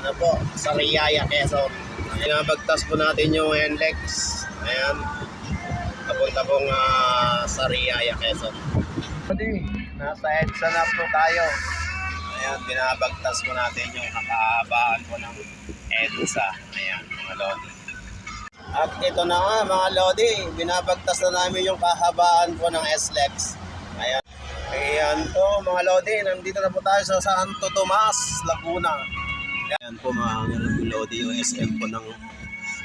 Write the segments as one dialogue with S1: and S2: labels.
S1: Ano po, sa Riyaya, Quezon. Pinabagtas po natin yung NLEX. Ayan. Papunta pong sa Riyaya, Quezon. Nasa EDSA na po tayo. Ayan, binabagtas po natin yung kakahabaan po ng EDSA. Ayan, mga lodi. At ito na nga mga lodi, binabagtas na namin yung kahabaan po ng SLEX. Ayan. Ayan po mga lodi, nandito na po tayo sa Santo Tomas, Laguna. Ayan po mga lodi, yung SM po ng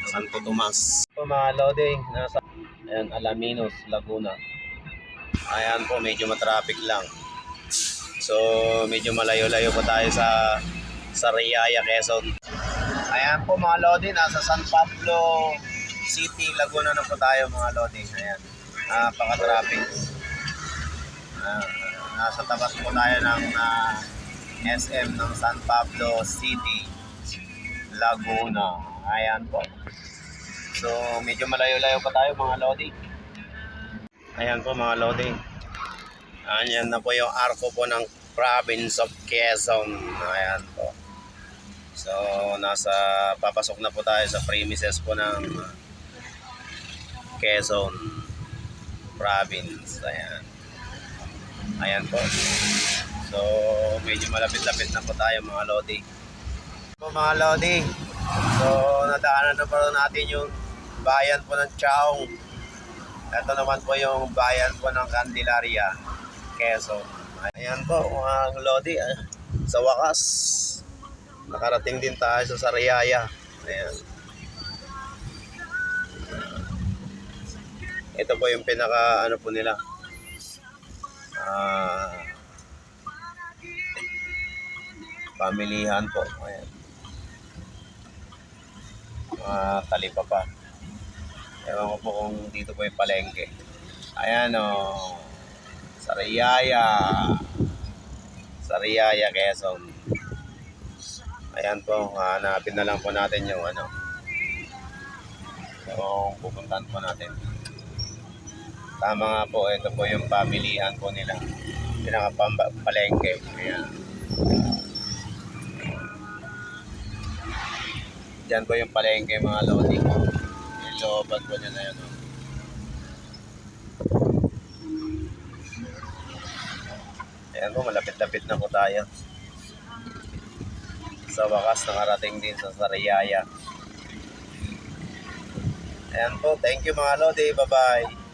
S1: Santo Tomas. Po mga lodi, nasa ayan, Alaminos, Laguna. Ayan po, medyo matraffic lang. So, medyo malayo-layo po tayo sa Riyaya, Quezon. Ayan po mga lodi, nasa San Pablo City, Laguna na po tayo mga lodi. Ayan, napaka-traffic. Nasa tapat po tayo ng SM ng San Pablo City, Laguna. Ayan po. So, medyo malayo-layo pa tayo mga lodi. Ayan po mga lodi. Ayan na po yung arko po ng Province of Quezon. Ayan po. So, papasok na po tayo sa premises po ng Quezon Province. Ayan. Ayan po. So, medyo malapit-lapit na po tayo mga lodi. Po mga lodi. So, nadaanan na po natin yung bayan po ng Chaong. Ito naman po yung bayan po ng Candelaria, Quezon. Ayan po mga lodi. Sa wakas, nakarating din tayo sa Riyaya. Ayan. Ito po yung pinaka ano po nila. Pamilihan po. Ayan. Talipapa. Ewan ko po kung dito po yung palengke. Ayan o. Sa Riyaya, Quezon. Ayan po. Hanapin na lang po natin yung ano. Yung pupuntahan po natin. Tama nga po. Ito po yung pamilihan po nila. Pinaka-palengke. Ayan. Diyan po yung palengke mga lodi. Yung looban po nyo na yun. Ayan po, malapit-lapit na po tayo. Sa wakas, nakarating din sa Riyaya. Ayan po, thank you mga lodi. Bye-bye.